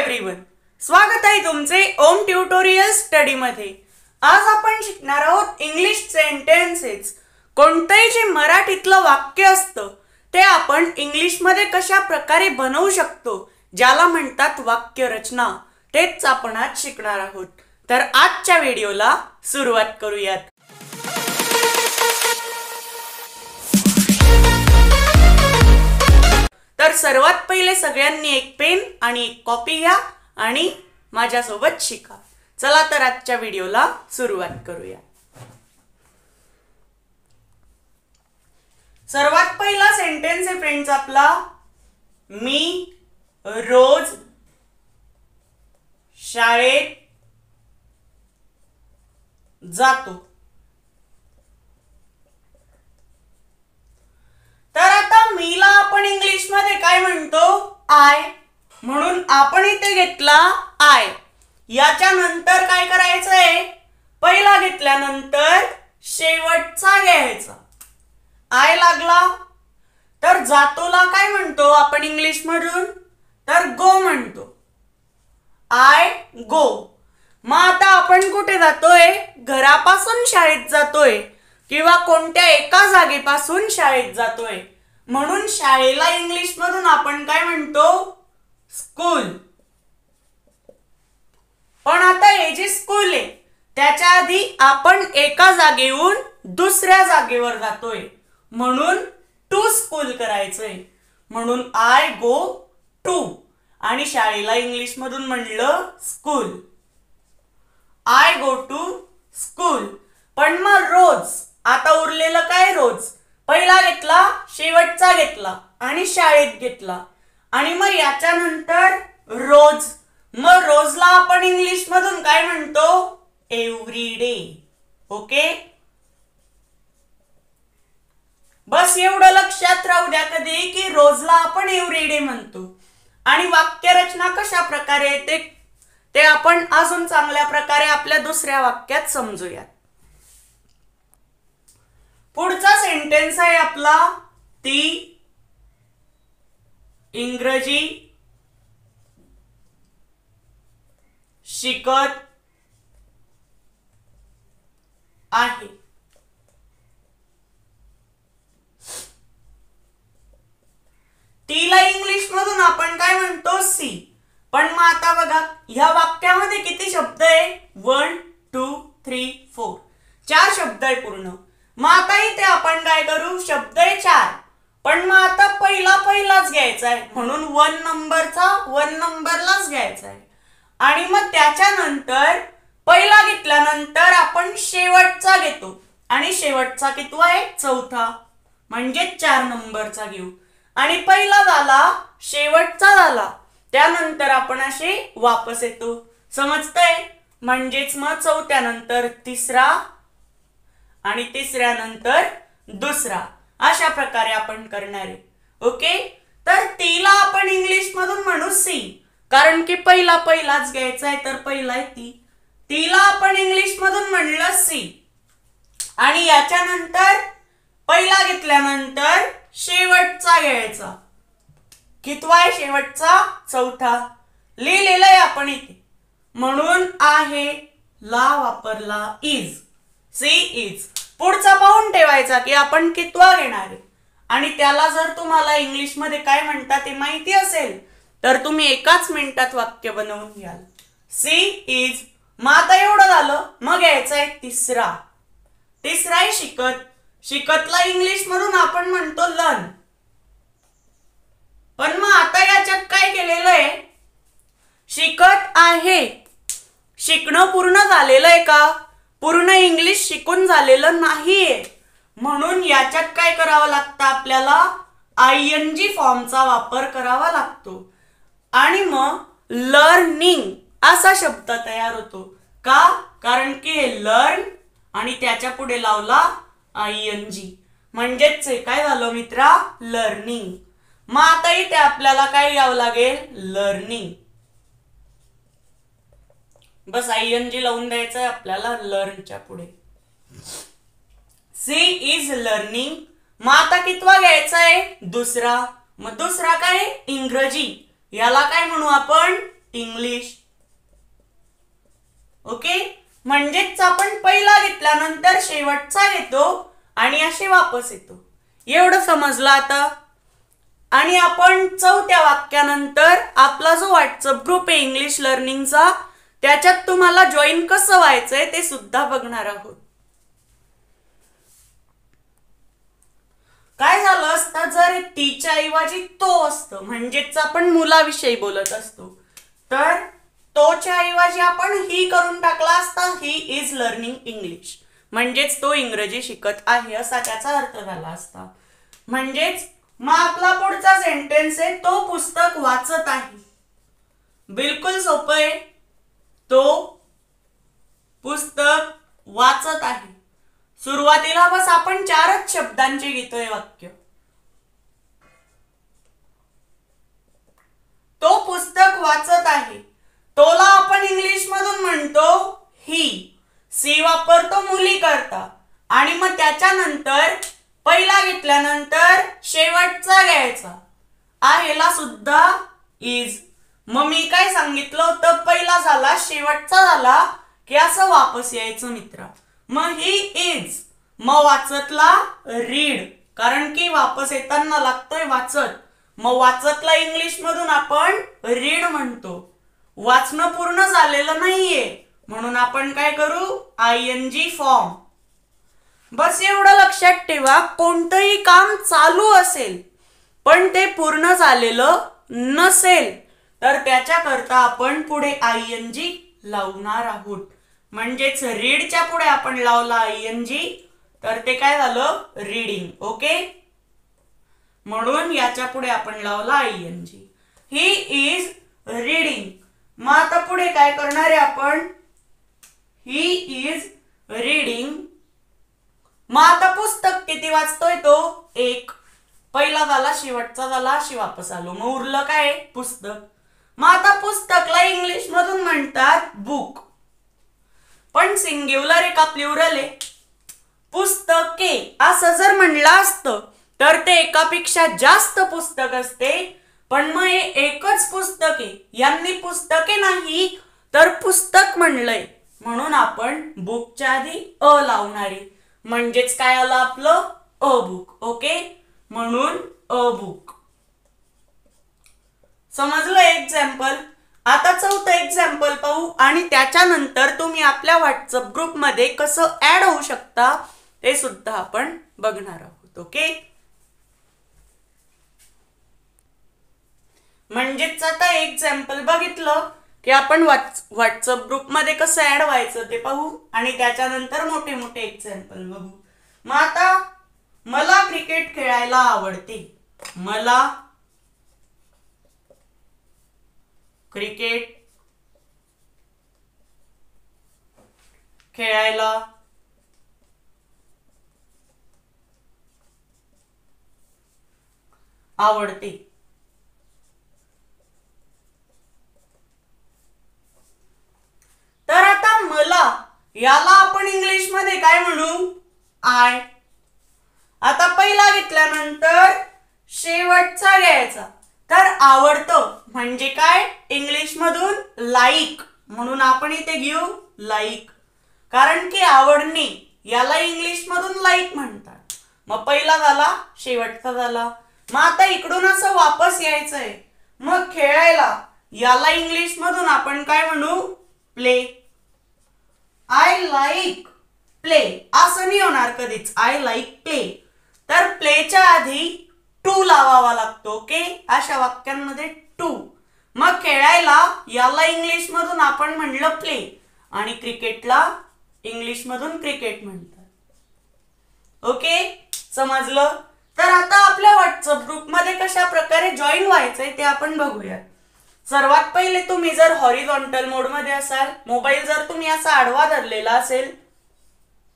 Everyone, स्वागत आहे तुमचे ओम ट्युटोरियल स्टडी मध्ये। आज आपण शिकणार आहोत इंग्लिश सेंटेन्सेस। कोणतेही जे मराठीतलं वाक्य असतं ते आपण इंग्लिश मध्ये कशा प्रकारे बनवू शकतो, ज्याला म्हणतात वाक्य रचना, तेच आपण आज शिकणार आहोत। तर आजच्या व्हिडिओला सुरुवात करूयात। तर सर्वात पहिले सगळ्यांनी एक पेन आणि एक कॉपी घ्या आणि माझ्यासोबत शिका। चला तर आजच्या व्हिडिओला सुरुवात करूया। सर्वात पहिला सेंटेन्स आहे फ्रेंड्स आपला, मी रोज शाळेत जातो। तर आता मीला आपण इंग्लिश मध्ये काय म्हणतो? आय। म्हणून आपण इथे घेतला आय। याच्या नंतर काय करायचंय? पहिला घेतल्यानंतर शेवटचा घ्यायचा। आय लागला तर जातोला काय म्हणतो आपण इंग्लिश मधून? तर गो म्हणतो। आय गो। मग आता आपण कुठे जातोय? घरापासून शाळेत जातोय किंवा कोणत्या एका जागेपासून शाळेत जातोय, म्हणून शाळेला इंग्लिश मधून आपण काय म्हणतो? स्कूल। पण आता हे जे स्कूल आहे त्याच्या आधी आपण एका जागेहून दुसऱ्या जागेवर जातोय, म्हणून टू स्कूल करायचंय। म्हणून आय गो टू आणि शाळेला इंग्लिश मधून म्हणलं school. I go to school. पण मग रोज, आता उरलेलं काय? रोज पहिला घेतला, शेवटचा घेतला आणि शाळेत घेतला, आणि मग याच्यानंतर रोज। मग रोजला आपण इंग्लिश मधून काय म्हणतो? Every day. ओके, बस एवढं लक्षात राहू द्या कधी की रोजला आपण एव्हरी डे म्हणतो। आणि वाक्य रचना कशा प्रकारे येते ते आपण अजून चांगल्या प्रकारे आपल्या दुसऱ्या वाक्यात समजूयात। पुढचा सेंटेन्स आहे आपला, ती इंग्रजी शिकत आहे। तीला इंग्लिश मधून आपण काय म्हणतो? सी। पण मग आता बघा ह्या वाक्यामध्ये किती शब्द आहे? 1 2 3 4 4 शब्द आहे पूर्ण। मग आता इथे आपण काय करू? शब्द आहे 4, पण मग आता पहिलाच घ्यायचा आहे, म्हणून 1 नंबरचा 1 नंबरलाच घ्यायचा आहे। आणि मग त्याच्यानंतर पहिला घेतल्यानंतर आपण शेवटचा घेतो, आणि शेवटचा कितवा आहे? चौथा, म्हणजे 4 नंबरचा घेऊ। आणि पहिला झाला, शेवटचा झाला, त्यानंतर आपण असे वापस येतो। समजतंय? म्हणजेच मग चौथ्यानंतर तिसरा आणि तिसऱ्यानंतर दुसरा, अशा प्रकारे आपण करणार आहे। ओके, तर तीला आपण इंग्लिश मधून म्हणू सी, कारण की पहिलाच घ्यायचा आहे, तर पहिला आहे ती। तीला आपण इंग्लिश मधून म्हणलं सी, आणि याच्यानंतर पहिला घेतल्यानंतर शेवटचा घ्यायचा। कितवा आहे शेवटचा? चौथा। लिहिलेलं आहे आपण इथे, म्हणून आहे ला वापरला इज, सी इज। पुढचा पाहून ठेवायचा की आपण कितवा घेणार आहे, आणि त्याला जर तुम्हाला इंग्लिश मध्ये काय म्हणतात ते माहिती असेल तर तुम्ही एकाच मिनिटात वाक्य बनवून घ्याल। She is. मग आता एवढं झालं, मग घ्यायचं आहे तिसरा। तिसरा आहे शिकत। शिकतला इंग्लिश मधून आपण म्हणतो लर्न। पण मग आता याच्यात काय केलेलं आहे? शिकत आहे, शिकणं पूर्ण झालेलं आहे का? पूर्ण इंग्लिश शिकून झालेलं नाहीये, म्हणून याच्यात काय करावं लागतं आपल्याला? आयएनजी फॉर्मचा वापर करावा लागतो, आणि मग लर्निंग असा शब्द तयार होतो। का? कारण की लर्न आणि त्याच्या पुढे लावला आयएनजी, म्हणजेच काय झालं मित्रा? लर्निंग। मग आता इथे आपल्याला काय घ्यावं लागेल? लर्निंग। बस आयएनजी लावून द्यायचं आहे आपल्याला लर्नच्या पुढे। She is learning. मग आता कितवा घ्यायचा आहे? दुसरा। मग दुसरा काय? इंग्रजी। याला काय म्हणू आपण? इंग्लिश. ओके, म्हणजेच आपण पहिला घेतल्यानंतर शेवटचा घेतो आणि असे वापस येतो. एवढं समजलं आता. आणि आपण चौथ्या वाक्यानंतर आपला जो व्हॉट्सअप ग्रुप आहे इंग्लिश लर्निंगचा, त्याच्यात तुम्हाला जॉईन कसं व्हायचंय ते सुद्धा बघणार आहोत. काय झालं असतं जर तीच्या ऐवजी तो असतं, म्हणजेच आपण मुलाविषयी बोलत असतो, तर तोच्या ऐवजी आपण ही करून टाकला असता, ही इज लर्निंग इंग्लिश, म्हणजेच तो इंग्रजी शिकत आहे असा त्याचा अर्थ झाला असता. म्हणजेच मग आपला पुढचा सेंटेन्स आहे तो पुस्तक वाचत आहे. बिलकुल सोपं आहे. तो पुस्तक वाचत आहे. सुरुवातीला बस आपण 4च शब्दांचे घेतोय वाक्य. तो पुस्तक वाचत आहे. तोला आपण इंग्लिश मधून म्हणतो ही. सी वापरतो मुली करता आणि मग त्याच्यानंतर पहिला घेतल्यानंतर शेवटचा घ्यायचा. आहेला सुद्धा इज. मग मी काय सांगितलं होतं, पहिला झाला शेवटचा झाला की असं वापस यायचं मित्रा. मग ही इज. मग वाचतला रीड, कारण की वापस येताना लागतोय वाचत. मग वाचतला इंग्लिश मधून आपण रीड म्हणतो. वाचणं पूर्ण झालेलं नाहीये म्हणून आपण काय करू, आयएनजी फॉर्म. बस एवढं लक्षात ठेवा, कोणतंही काम चालू असेल पण ते पूर्ण झालेलं नसेल तर त्याच्याकरता आपण पुढे आयएनजी लावणार आहोत. म्हणजेच रीडच्या पुढे आपण लावला आयएनजी तर ते काय झालं, रीडिंग. ओके, म्हणून याच्या पुढे आपण लावला आयएनजी. He is reading. मग आता पुढे काय करणार आहे आपण, ही इज रीडिंग. मग आता पुस्तक किती वाचतोय तो, 1. पहिला झाला शेवटचा झाला अशी वापस आलो. मग उरलं काय, पुस्तक. मग आता पुस्तकला इंग्लिश मधून म्हणतात बुक, पण सिंग्युलर आहे का प्लुरल आहे. पुस्तके असं जर म्हणलं असतं तर ते एकापेक्षा जास्त पुस्तक असते, पण मग हे एकच पुस्तक आहे. यांनी पुस्तके नाही तर पुस्तक म्हणलंय म्हणून आपण बुकच्या आधी अ लावणारे. म्हणजेच काय आलं आपलं, अ बुक. ओके, म्हणून अ बुक. समजलं एक्झाम्पल. आता चौथं एक्झाम्पल पाहू आणि त्याच्यानंतर तुम्ही आपल्या व्हॉट्सअप ग्रुपमध्ये कसं ऍड होऊ शकता ते सुद्धा आपण बघणार आहोत. ओके, म्हणजेच आता एक्झाम्पल बघितलं की आपण व्हॉट्सअप ग्रुपमध्ये कसं ऍड व्हायचं ते पाहू आणि त्याच्यानंतर मोठे मोठे एक्झाम्पल बघू. मग आता मला क्रिकेट खेळायला आवडते. मला क्रिकेट खेळायला आवडते. तर आता मला याला आपण इंग्लिश मध्ये काय म्हणू, आय. आता पहिला घेतल्यानंतर शेवटचा घ्यायचा. तर आवडतं म्हणजे काय, इंग्लिश मधून लाईक, म्हणून आपण इथे घेऊ लाईक. कारण की आवडणे याला इंग्लिश मधून लाईक म्हणतात. मग पहिला झाला शेवटचा झाला. मग आता इकडून असं वापस यायचंय. मग खेळायला याला इंग्लिश मधून आपण काय म्हणू, प्ले. आय लाईक प्ले असं नाही होणार कधीच, आय लाईक प्ले. तर प्लेच्या आधी टू लावावा लागतो. ओके, अशा वाक्यांमध्ये टू. मग खेळायला याला इंग्लिश मधून आपण म्हणलं प्ले आणि क्रिकेटला इंग्लिश मधून क्रिकेट म्हणतात. ओके, समजलं. तर आता आपल्या व्हॉट्सअप ग्रुपमध्ये कशा प्रकारे जॉईन व्हायचंय ते आपण बघूया. सर्वात पहिले तुम्ही जर हॉरिझॉन्टल मोड मध्ये असाल, मोबाईल जर तुम्ही असा आडवा धरलेला असेल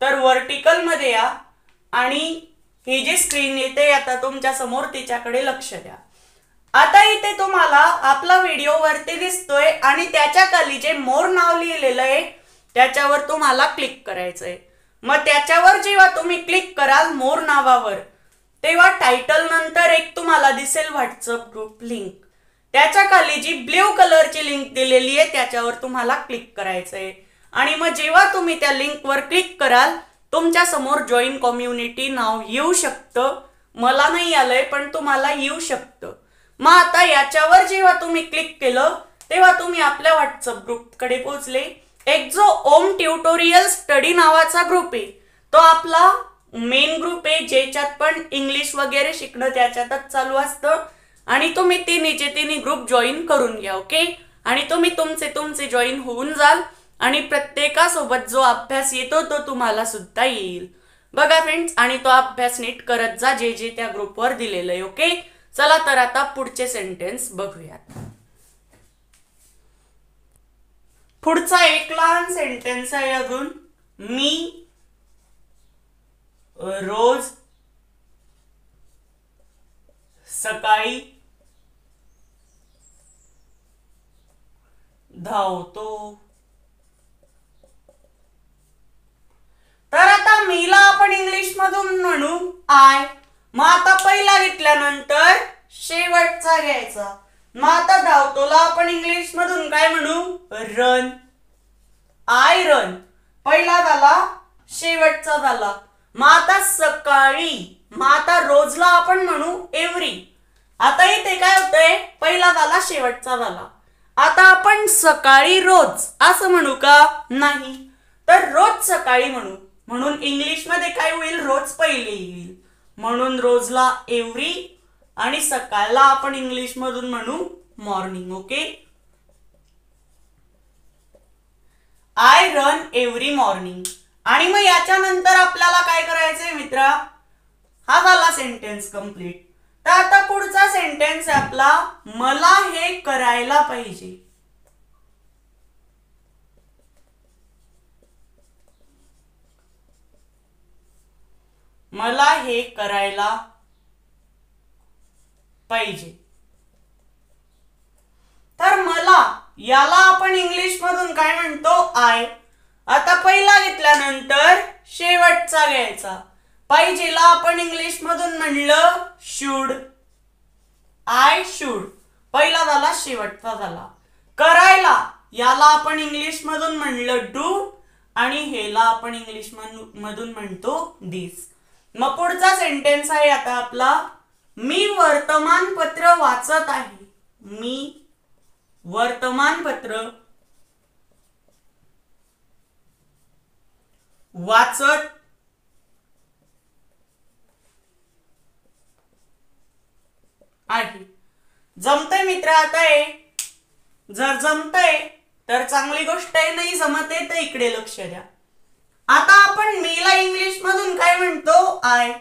तर व्हर्टिकल मध्ये या आणि ही जी स्क्रीन येते आता तुमच्या समोर तिच्याकडे लक्ष द्या. आता इथे तुम्हाला आपला व्हिडिओ वरती दिसतोय आणि त्याच्या खाली जे मोर नाव लिहिलेलं आहे त्याच्यावर तुम्हाला क्लिक करायचंय. मग त्याच्यावर जेव्हा तुम्ही क्लिक कराल मोर नावावर, तेव्हा टायटल नंतर एक तुम्हाला दिसेल व्हॉट्सअप ग्रुप लिंक. त्याच्या खाली जी ब्ल्यू कलरची लिंक दिलेली आहे त्याच्यावर तुम्हाला क्लिक करायचं आहे आणि मग जेव्हा तुम्ही त्या लिंकवर क्लिक कराल तुमच्या समोर जॉईन कम्युनिटी नाव येऊ शकतं. मला नाही आलंय पण तुम्हाला येऊ शकतं. मग आता याच्यावर जेव्हा तुम्ही क्लिक केलं तेव्हा तुम्ही आपल्या व्हॉट्सअप ग्रुपकडे पोहोचले. एक जो ओम ट्युटोरियल स्टडी नावाचा ग्रुप आहे तो आपला मेन ग्रुप आहे ज्याच्यात पण इंग्लिश वगैरे शिकणं त्याच्यातच चालू असतं आणि तुम्ही तिन्ही ग्रुप जॉईन करून घ्या. ओके. आणि तुम्ही तुमचे जॉईन होऊन जाल आणि प्रत्येकासोबत जो अभ्यास येतो तो तुम्हाला सुद्धा येईल. बघा फ्रेंड्स, आणि तो अभ्यास नीट करत जा जे जे त्या ग्रुपवर दिलेलं आहे. ओके. चला तर आता पुढचे सेंटेन्स बघूयात. पुढचा एक लहान सेंटेन्स आहे अजून. मी रोज सकाळी धावतो. तर आता मीला आपण इंग्लिश मधून म्हणू आय. मग आता पहिला घेतल्यानंतर शेवटचा घ्यायचा. मग आता धावतोला आपण इंग्लिश मधून काय म्हणू रन. आय रन पहिला झाला शेवटचा झाला. मग आता सकाळी. मग आता रोजला आपण म्हणू एव्हरी. आता इथे काय होतंय पहिला झाला शेवटचा झाला. आता आपण सकाळी रोज असं म्हणू का नाही तर रोज सकाळी म्हणू. म्हणून इंग्लिश मध्ये काय होईल रोज पहिले येईल म्हणून रोजला एव्हरी आणि सकाळला आपण इंग्लिश मधून म्हणू morning. Okay. I run every morning. आणि मग याच्यानंतर आपल्याला काय करायचंय मित्रा हा झाला सेंटेन्स कंप्लीट. तर आता पुढचा सेंटेन्स आहे आपला मला हे करायला पाहिजे. मला हे करायला पाहिजे. तर मला याला आपण इंग्लिश मधून काय म्हणतो आय. आता पहिला घेतल्यानंतर शेवटचा घ्यायचा. पाहिजेला आपण इंग्लिश मधून म्हणलं शुड. आय शुड पहिला झाला शेवटचा झाला. करायला याला आपण इंग्लिश मधून म्हणलं डू आणि हेला आपण इंग्लिश मधून म्हणतो दिस. मग पुढचा सेंटेन्स आहे आता आपला मी वर्तमानपत्र वाचत आहे. मी वर्तमानपत्र वाचत आहे. जमतंय मित्र आता हे. जर जमतंय तर चांगली गोष्ट आहे. नाही जमत आहे तर इकडे लक्ष द्या. आता आपण मीला इंग्लिश मधून काय म्हणतो आय.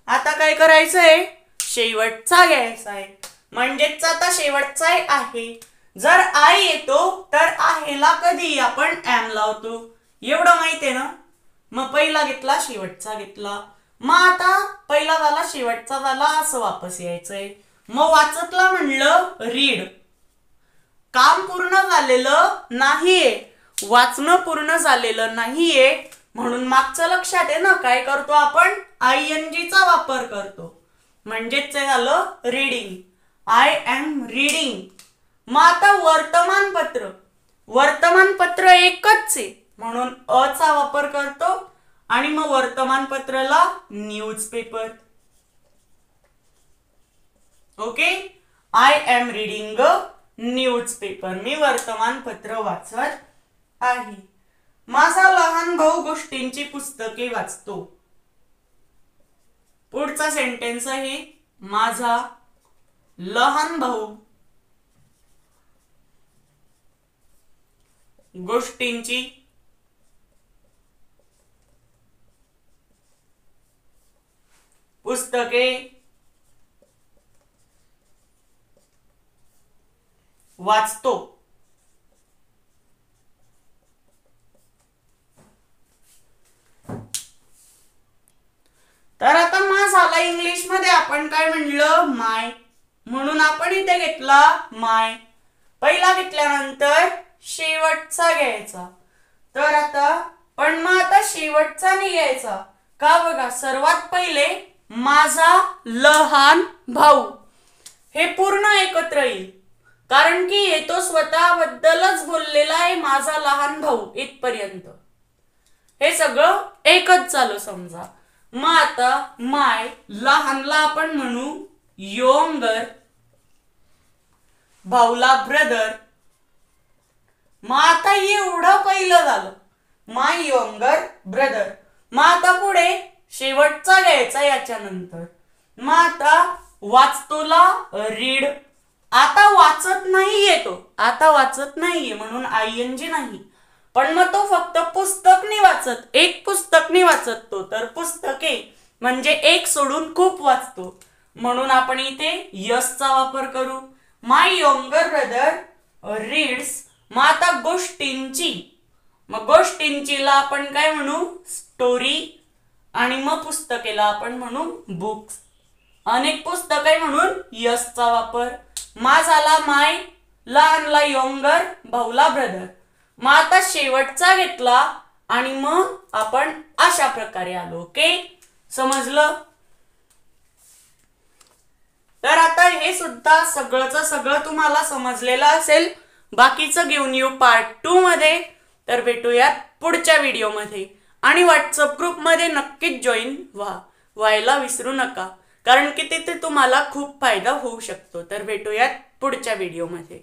आता काय करायचंय शेवटचा घ्यायचा आहे म्हणजेच आता शेवटचा आहे. जर आय येतो तर आहेला कधी आपण एम लावतो एवढं माहिती आहे ना. मग पहिला घेतला शेवटचा घेतला. मग आता पहिला झाला शेवटचा झाला असं वापस यायचंय. मग वाचतला म्हणलं रीड. काम पूर्ण झालेलं नाहीये. वाचणं पूर्ण झालेलं नाहीये म्हणून मागचं लक्षात आहे ना काय करतो आपण ING चा वापर करतो म्हणजेच ते झालं रीडिंग. I am reading. मग आता वर्तमानपत्र. वर्तमानपत्र एकच आहे म्हणून अ चा वापर करतो आणि मग वर्तमानपत्राला newspaper. Okay. I am reading a newspaper. मी वर्तमानपत्र वाचत आहे. माझा लहान भाऊ गोष्टींची पुस्तके वाचतो. पुढचा सेंटेन्स आहे माझा लहान भाऊ गोष्टींची पुस्तके वाचतो. तर आता माझाला इंग्लिश मध्ये आपण काय म्हणलं माय म्हणून आपण इथे घेतला माय. पहिला घेतल्यानंतर शेवटचा घ्यायचा. तर आता पण मग आता शेवटचा नाही घ्यायचा का बघा सर्वात पहिले माझा लहान भाऊ हे पूर्ण एकत्र येईल, कारण की हे तो स्वतःबद्दलच बोललेला आहे, माझा लहान भाऊ इथपर्यंत हे सगळं एकच झालं समजा. मग आता माय लहानला आपण म्हणू योंगर, भाऊला ब्रदर. मग आता एवढं पहिलं झालं, माय योंगर ब्रदर. मग आता पुढे शेवटचा घ्यायचा याच्यानंतर. मग आता वाचतोला रीड. आता वाचत नाहीये तो, आता वाचत नाहीये म्हणून आयएनजी नाही, पण मग तो फक्त पुस्तक नाही वाचत, एक पुस्तक नाही वाचत तो, तर पुस्तके म्हणजे एक सोडून खूप वाचतो, म्हणून आपण इथे यसचा वापर करू. माय योंगर ब्रदर रीड्स. मग आता गोष्टींची. मग गोष्टींचीला आपण काय म्हणू स्टोरी, आणि मग पुस्तकेला आपण म्हणू बुक्स. अनेक पुस्तक आहे म्हणून यसचा वापर. मा झाला माय, लहानला योंगर, भाऊला ब्रदर. मग आता शेवटचा घेतला आणि मग आपण अशा प्रकारे आलो. ओके, समजलं? तर आता हे सुद्धा सगळंच सगळं तुम्हाला समजलेलं असेल. बाकीचं घेऊन येऊ पार्ट 2 मध्ये. तर भेटूयात पुढच्या व्हिडिओमध्ये, आणि व्हॉट्सअप ग्रुपमध्ये नक्कीच जॉईन व्हायला विसरू नका, कारण की तिथे तुम्हाला खूप फायदा होऊ शकतो. तर भेटूयात पुढच्या व्हिडिओमध्ये.